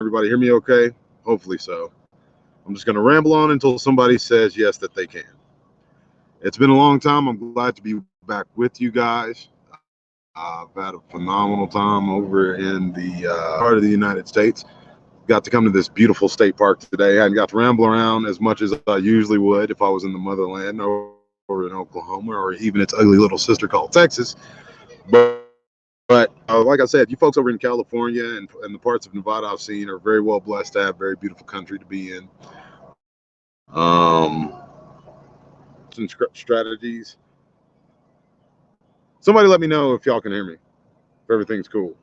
everybody hear me okay? Hopefully so. I'm just going to ramble on until somebody says yes that they can. It's been a long time. I'm glad to be back with you guys. I've had a phenomenal time over in the part of the United States. Got to come to this beautiful state park today. I got to ramble around as much as I usually would if I was in the motherland or in Oklahoma or even its ugly little sister called Texas. But like I said, you folks over in California and the parts of Nevada I've seen are very well blessed to have very beautiful country to be in. Some strategies. Somebody let me know if y'all can hear me, if everything's cool.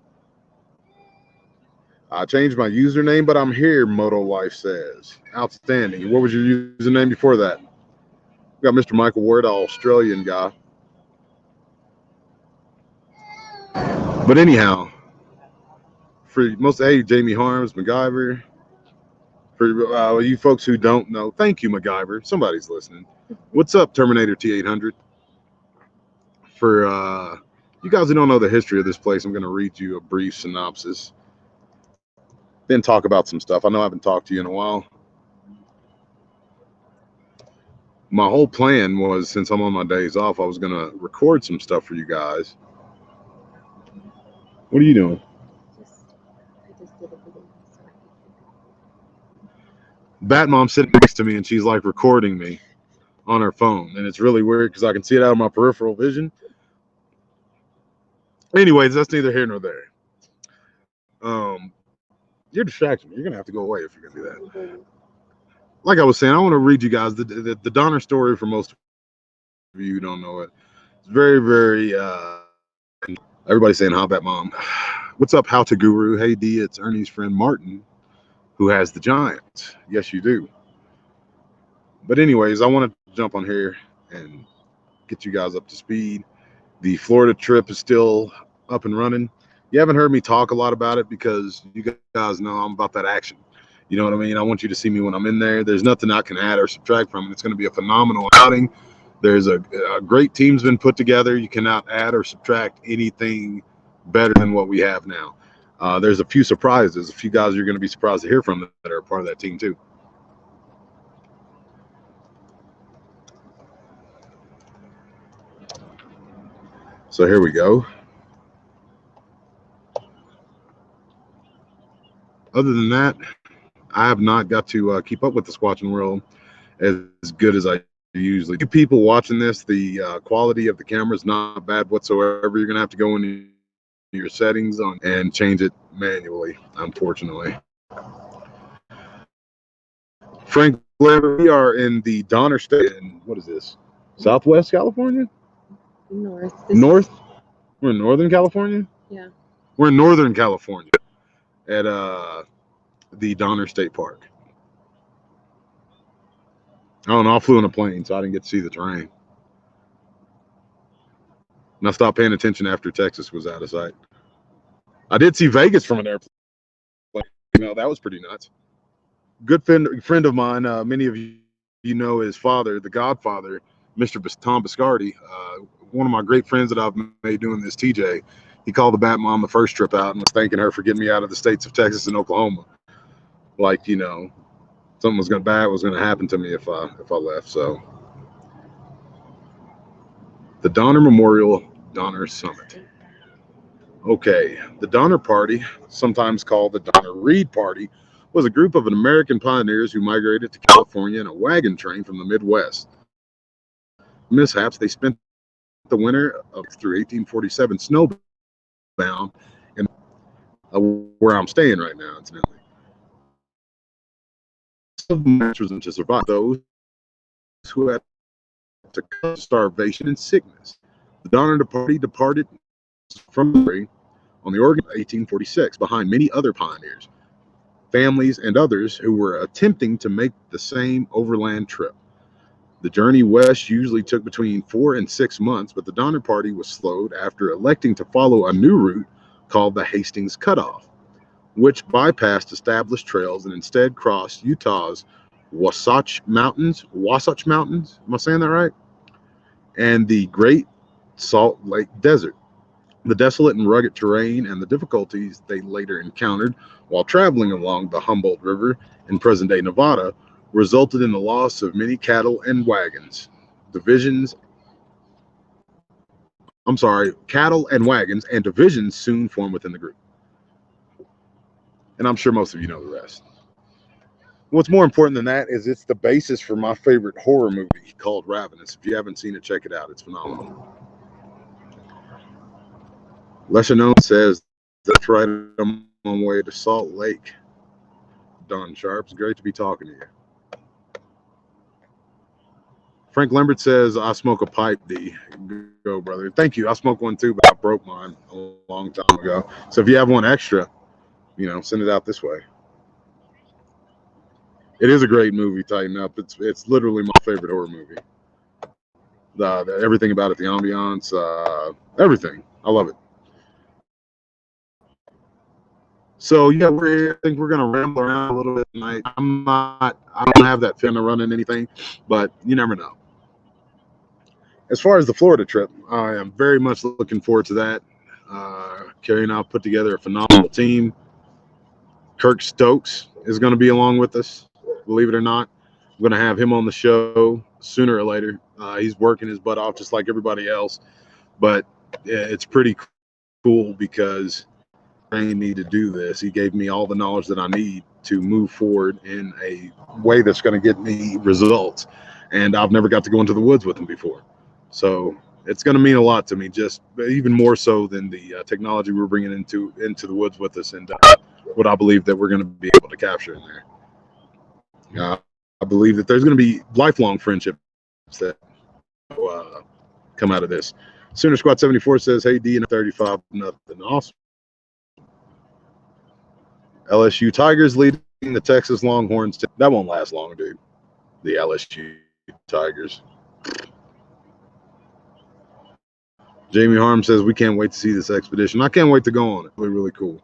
I changed my username, but I'm here, Moto Life says. Outstanding. What was your username before that? We got Mr. Michael Ward, an Australian guy. But anyhow, for most, hey, Jamie Harms, MacGyver. For you folks who don't know, thank you, MacGyver. Somebody's listening. What's up, Terminator T800? For you guys who don't know the history of this place, I'm going to read you a brief synopsis. Then talk about some stuff. I know I haven't talked to you in a while. My whole plan was, since I'm on my days off, I was going to record some stuff for you guys. What are you doing? I just did a video. Bat Mom's sitting next to me, and she's like recording me on her phone. And it's really weird because I can see it out of my peripheral vision. Anyways, that's neither here nor there. You're distracting me. You're going to have to go away if you're going to do that. Like I was saying, I want to read you guys the Donner story for most of you who don't know it. It's very, very, everybody's saying, how Bat Mom? What's up, How to Guru? Hey, D, it's Ernie's friend Martin, who has the Giants. Yes, you do. But anyways, I want to jump on here and get you guys up to speed. The Florida trip is still up and running. You haven't heard me talk a lot about it because you guys know I'm about that action. You know what I mean? I want you to see me when I'm in there. There's nothing I can add or subtract from it. It's going to be a phenomenal outing. There's a great team's been put together. You cannot add or subtract anything better than what we have now. There's a few surprises. A few guys you're going to be surprised to hear from that are a part of that team too. So here we go. Other than that, I have not got to keep up with the Squatching World as good as I usually do. People watching this, the quality of the camera is not bad whatsoever. You're going to have to go into your settings and change it manually, unfortunately. Frank Blair, we are in the Donner State. In, what is this? Southwest California? North? We're in Northern California? Yeah. We're in Northern California at the Donner State Park. I don't know. I flew in a plane, so I didn't get to see the terrain. And I stopped paying attention after Texas was out of sight. I did see Vegas from an airplane. You know, that was pretty nuts. Good friend of mine, many of you know his father, the Godfather, Mr. Tom Biscardi, one of my great friends that I've made doing this, TJ. He called the Bat Mom the first trip out and was thanking her for getting me out of the states of Texas and Oklahoma. Like, you know, something was bad was going to happen to me if I left. So the Donner Memorial Donner Summit. Okay, the Donner Party, sometimes called the Donner Reed Party, was a group of American pioneers who migrated to California in a wagon train from the Midwest. Mishaps, they spent the winter through 1847 snowbound in where I'm staying right now, incidentally. To survive those who had to starvation and sickness. The Donner Party departed from on the Oregon 1846 behind many other pioneers, families, and others who were attempting to make the same overland trip. The journey west usually took between 4 and 6 months, but the Donner Party was slowed after electing to follow a new route called the Hastings Cutoff, which bypassed established trails and instead crossed Utah's Wasatch Mountains. Am I saying that right? And the Great Salt Lake Desert. The desolate and rugged terrain and the difficulties they later encountered while traveling along the Humboldt River in present day Nevada resulted in the loss of many cattle and wagons. Cattle and wagons and divisions soon formed within the group. And I'm sure most of you know the rest. What's more important than that is it's the basis for my favorite horror movie called Ravenous. If you haven't seen it, check it out. It's phenomenal. Lesser known says, that's right, I'm on my way to Salt Lake. Don Sharps, great to be talking to you. Frank Lambert says, I smoke a pipe, D. Go, brother. Thank you. I smoked one too, but I broke mine a long time ago. So if you have one extra, send it out this way. It is a great movie, Tighten Up. It's literally my favorite horror movie. The everything about it, the ambiance, everything. I love it. So yeah, we're here. I think we're gonna ramble around a little bit tonight. I don't have that fin to run in anything, but you never know. As far as the Florida trip, I am very much looking forward to that. Carrie and I put together a phenomenal team. Kirk Stokes is going to be along with us, believe it or not. I'm going to have him on the show sooner or later. He's working his butt off just like everybody else, but it's pretty cool because I need to do this. He gave me all the knowledge that I need to move forward in a way that's going to get me results. And I've never got to go into the woods with him before. So it's going to mean a lot to me, just even more so than the technology we're bringing into the woods with us and what I believe that we're going to be able to capture in there. I believe that there's going to be lifelong friendships that come out of this. Sooner Squad 74 says, hey, D, and 35, nothing. Awesome. LSU Tigers leading the Texas Longhorns. That won't last long, dude. The LSU Tigers. Jamie Harm says, we can't wait to see this expedition. I can't wait to go on it. Really, really cool.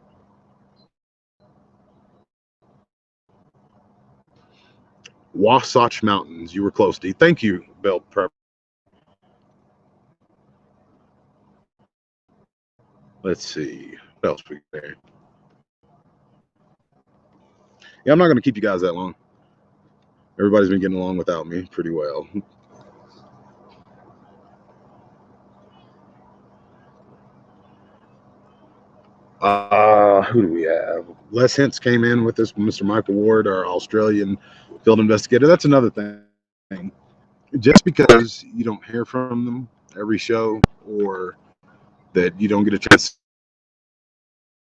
Wasatch Mountains. You were close, D. Thank you, Bill Prep. Let's see. What else we got there? Yeah, I'm not going to keep you guys that long. Everybody's been getting along without me pretty well. Who do we have? Les Hintz came in with us, Mr. Michael Ward, our Australian field investigator. That's another thing. Just because you don't hear from them every show or that you don't get a chance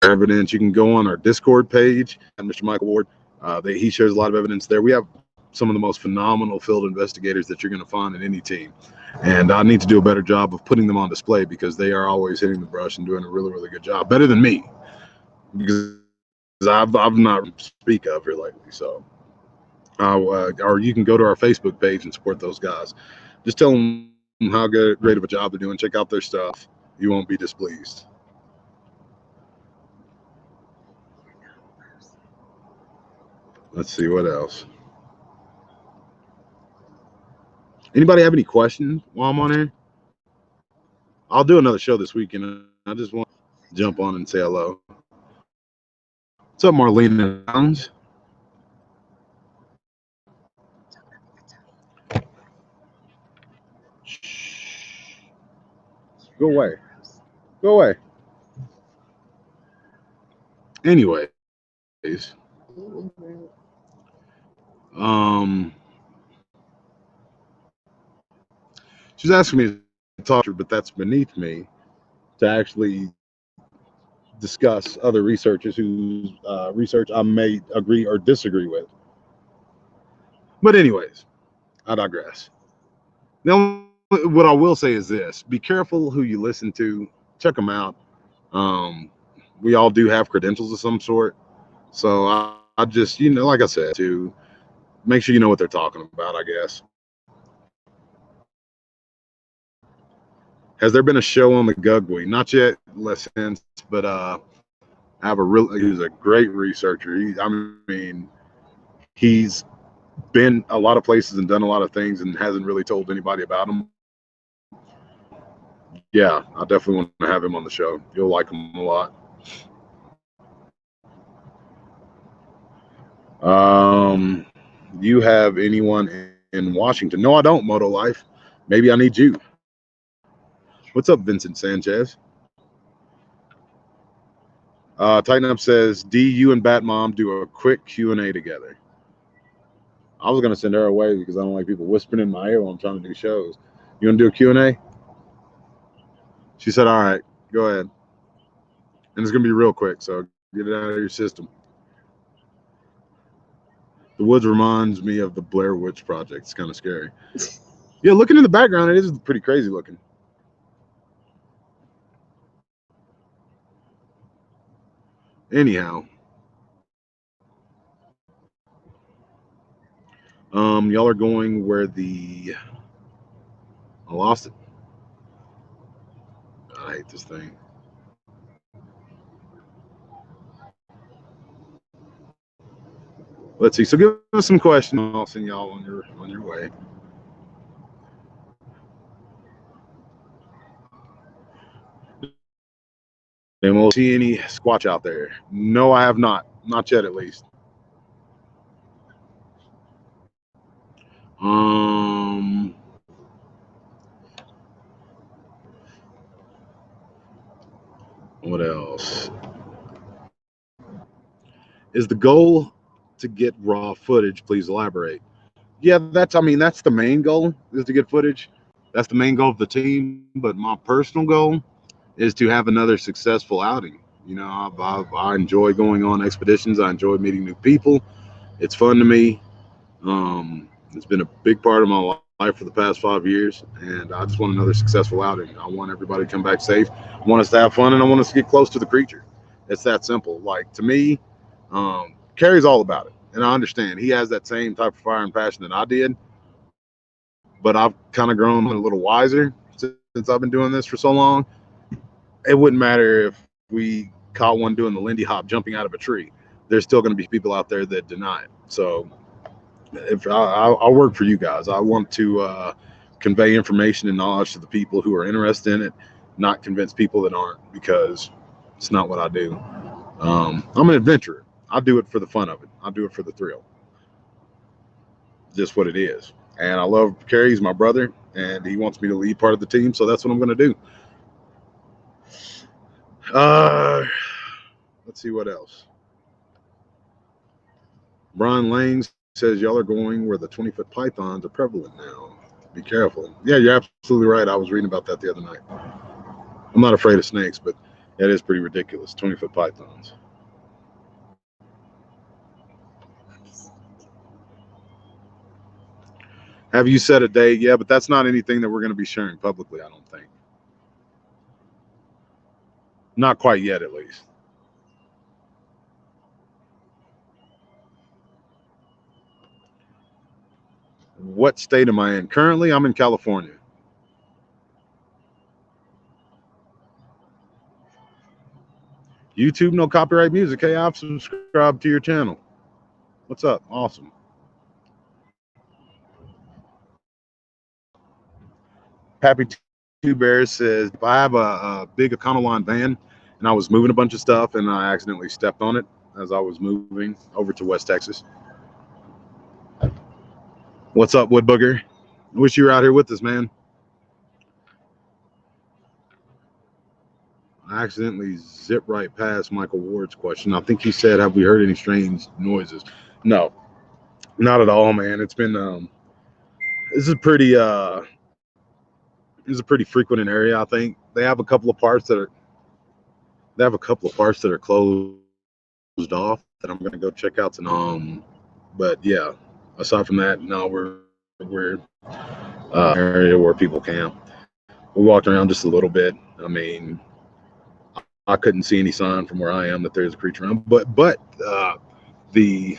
to evidence, you can go on our Discord page and Mr. Michael Ward. He shares a lot of evidence there. We have some of the most phenomenal field investigators that you're going to find in any team. And I need to do a better job of putting them on display because they are always hitting the brush and doing a really, really good job. Better than me. Because I've not speak of here lately. So, or you can go to our Facebook page and support those guys. Just tell them how great of a job they're doing. Check out their stuff. You won't be displeased. Let's see what else. Anybody have any questions while I'm on here? I'll do another show this weekend. I just want to jump on and say hello. What's up, Marlena Downs? Shh. Go away. Go away. Anyways. She's asking me to talk to her, but that's beneath me to actually discuss other researchers whose research I may agree or disagree with. But anyways, I digress. Now, what I will say is this: be careful who you listen to. Check them out. We all do have credentials of some sort, so I just, like I said, to make sure you know what they're talking about, I guess. Has there been a show on the Gugwe? Not yet, less sense, but I have he's a great researcher. He's been a lot of places and done a lot of things and hasn't really told anybody about them Yeah, I definitely want to have him on the show. You'll like him a lot. You have anyone in Washington? No, I don't, Moto Life. Maybe I need you. What's up, Vincent Sanchez? Tighten Up says, D, you and Bat Mom do a quick Q&A together. I was going to send her away because I don't like people whispering in my ear while I'm trying to do shows. You want to do a Q&A? She said, all right, go ahead. And it's going to be real quick, so get it out of your system. The woods reminds me of the Blair Witch Project. It's kind of scary. Yeah, looking in the background, it is pretty crazy looking. Anyhow, y'all are going where I lost it. I hate this thing. Let's see. So give us some questions. I'll send y'all on your way. And we'll see any Squatch out there. No, I have not. Not yet, at least. What else? Is the goal to get raw footage? Please elaborate. Yeah, that's the main goal, is to get footage. That's the main goal of the team. But my personal goal is to have another successful outing. You know, I enjoy going on expeditions. I enjoy meeting new people. It's fun to me. It's been a big part of my life for the past 5 years, and I just want another successful outing. I want everybody to come back safe. I want us to have fun, and I want us to get close to the creature. It's that simple. Like, to me, Kerry's all about it, and I understand he has that same type of fire and passion that I did, but I've kind of grown a little wiser since I've been doing this for so long. It wouldn't matter if we caught one doing the Lindy Hop jumping out of a tree. There's still going to be people out there that deny it. So if I'll work for you guys. I want to convey information and knowledge to the people who are interested in it, not convince people that aren't, because it's not what I do. I'm an adventurer. I do it for the fun of it. I do it for the thrill. Just what it is. And I love Kerry. He's my brother, and he wants me to lead part of the team, so that's what I'm going to do. Let's see what else. Brian Lane says y'all are going where the 20-foot pythons are prevalent now. Be careful. Yeah, you're absolutely right. I was reading about that the other night. I'm not afraid of snakes, but that is pretty ridiculous. 20-foot pythons. Have you set a date? Yeah, but that's not anything that we're going to be sharing publicly, I don't think. Not quite yet, at least. What state am I in? Currently, I'm in California. YouTube, no copyright music. Hey, I've subscribed to your channel. What's up? Awesome. Happy Two Bears says, if I have a big Econoline van and I was moving a bunch of stuff and I accidentally stepped on it as I was moving over to West Texas. What's up, Wood Booger? Wish you were out here with us, man. I accidentally zipped right past Michael Ward's question. I think he said, have we heard any strange noises? No, not at all, man. It's been this is a pretty frequent area. I think they have a couple of parts that are closed off that I'm gonna go check out tonight. But yeah, aside from that, no, we're area where people camp. We walked around just a little bit. I mean, I couldn't see any sign from where I am that there's a creature around. But the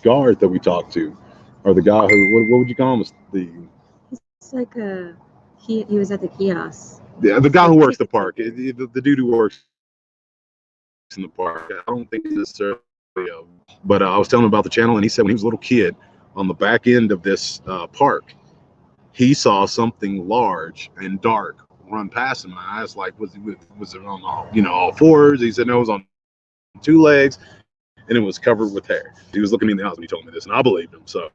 guard that we talked to, or the guy who, what would you call him? It's like he was at the kiosk. Yeah, the guy who works the park, the dude who works in the park. I don't think he's necessarily, but I was telling him about the channel, and he said when he was a little kid, on the back end of this park, he saw something large and dark run past him. I asked, like, was it on all, all fours? He said no, it was on 2 legs, and it was covered with hair. He was looking me in the eyes when he told me this, and I believed him. So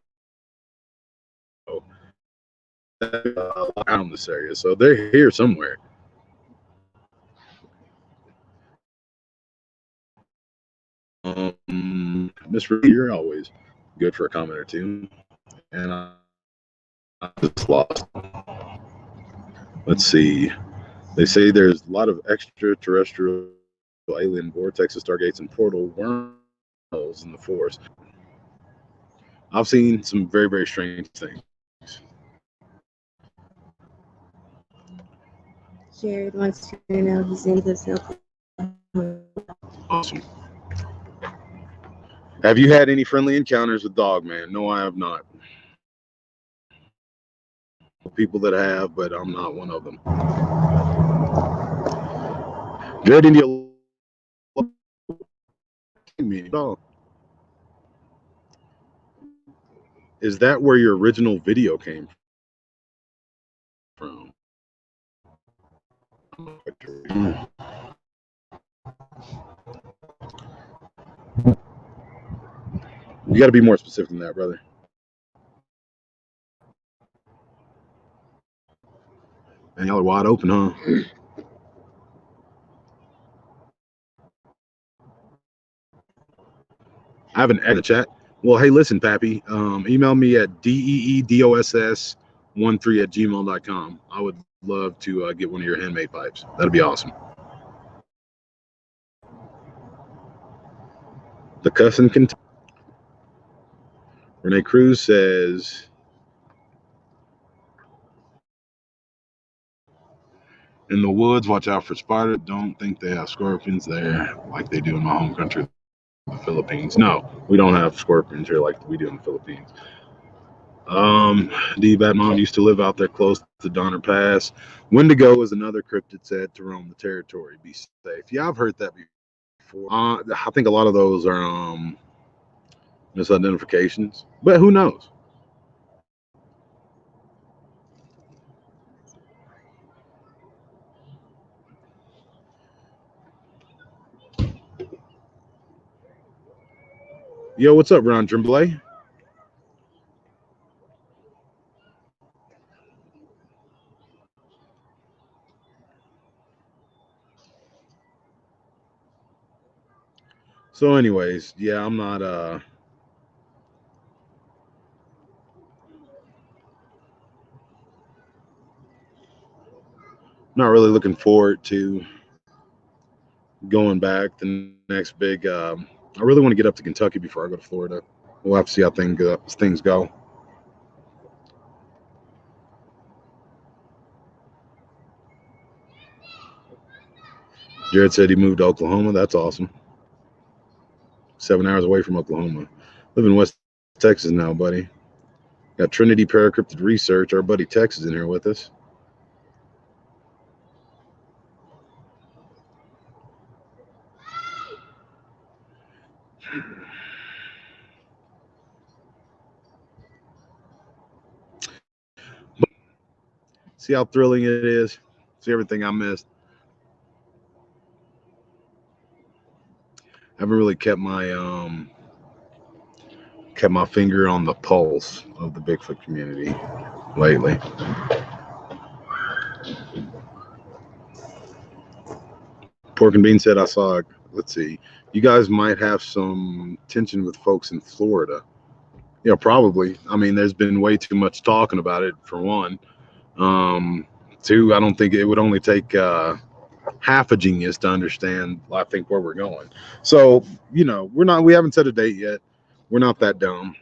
around this area, so they're here somewhere. Miss Reed, you're always good for a comment or two, and I just lost. Let's see. They say there's a lot of extraterrestrial alien vortexes, stargates, and portal wormholes in the force. I've seen some very, very strange things. Jared wants to know he's in this. Awesome. Have you had any friendly encounters with Dogman? No, I have not. People that have, but I'm not one of them. Jared India. Is that where your original video came from? You got to be more specific than that, brother. And y'all are wide open, huh? I haven't added the chat. Well, hey, listen, Pappy. Email me at deedoss13@gmail.com. I would love to get one of your handmade pipes. That'd be awesome. The cussing can. Renee Cruz says, in the woods, watch out for spiders. Don't think they have scorpions there like they do in my home country, the Philippines. No, we don't have scorpions here like we do in the Philippines. D-Bat Mom used to live out there close to Donner Pass. Wendigo is another cryptid said to roam the territory. Be safe. Yeah, I've heard that before. I think a lot of those are misidentifications, but who knows? Yo, what's up, Ron Tremblay? So anyways, yeah, I'm not not really looking forward to going back. The next big I really want to get up to Kentucky before I go to Florida. We'll have to see how things go. Jared said he moved to Oklahoma. That's awesome. 7 hours away from Oklahoma. Live in West Texas now, buddy. Got Trinity Paracryptid Research. Our buddy Tex is in here with us. See how thrilling it is. See everything I missed. I haven't really kept my finger on the pulse of the Bigfoot community lately. Pork and Bean said, I saw, let's see, you guys might have some tension with folks in Florida. Yeah, probably. I mean, there's been way too much talking about it, for one. Two, I don't think it would only take half a genius to understand, I think, where we're going. So, we haven't set a date yet. We're not that dumb.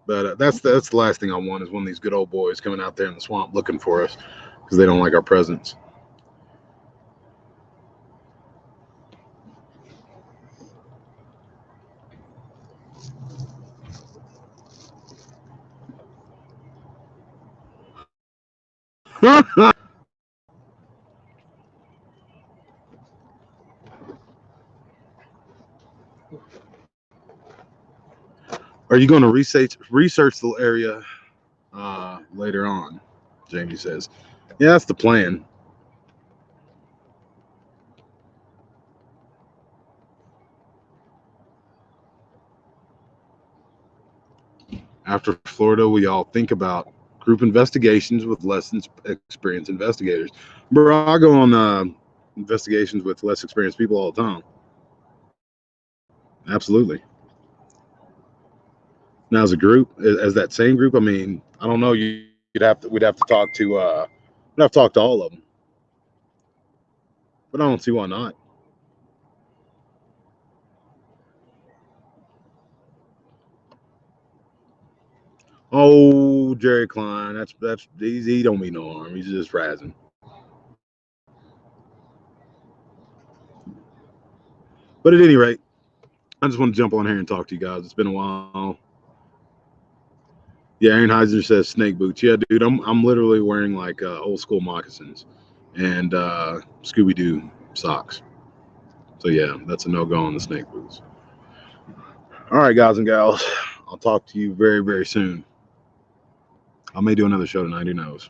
But that's the last thing I want is one of these good old boys coming out there in the swamp looking for us because they don't like our presence. Are you going to research the area later on? Jamie says, yeah, that's the plan. After Florida, we all think about group investigations with less experienced investigators. Bro, I go on investigations with less experienced people all the time. Absolutely. Now, as a group, as that same group, I mean, I don't know. We'd have to talk to all of them, but I don't see why not. Oh, Jerry Klein, he don't mean no harm. He's just razzing. But at any rate, I just want to jump on here and talk to you guys. It's been a while. Yeah, Aaron Heiser says snake boots. Yeah, dude, I'm literally wearing like old school moccasins and Scooby Doo socks. So yeah, that's a no go on the snake boots. All right, guys and gals, I'll talk to you very, very soon. I may do another show tonight. Who knows?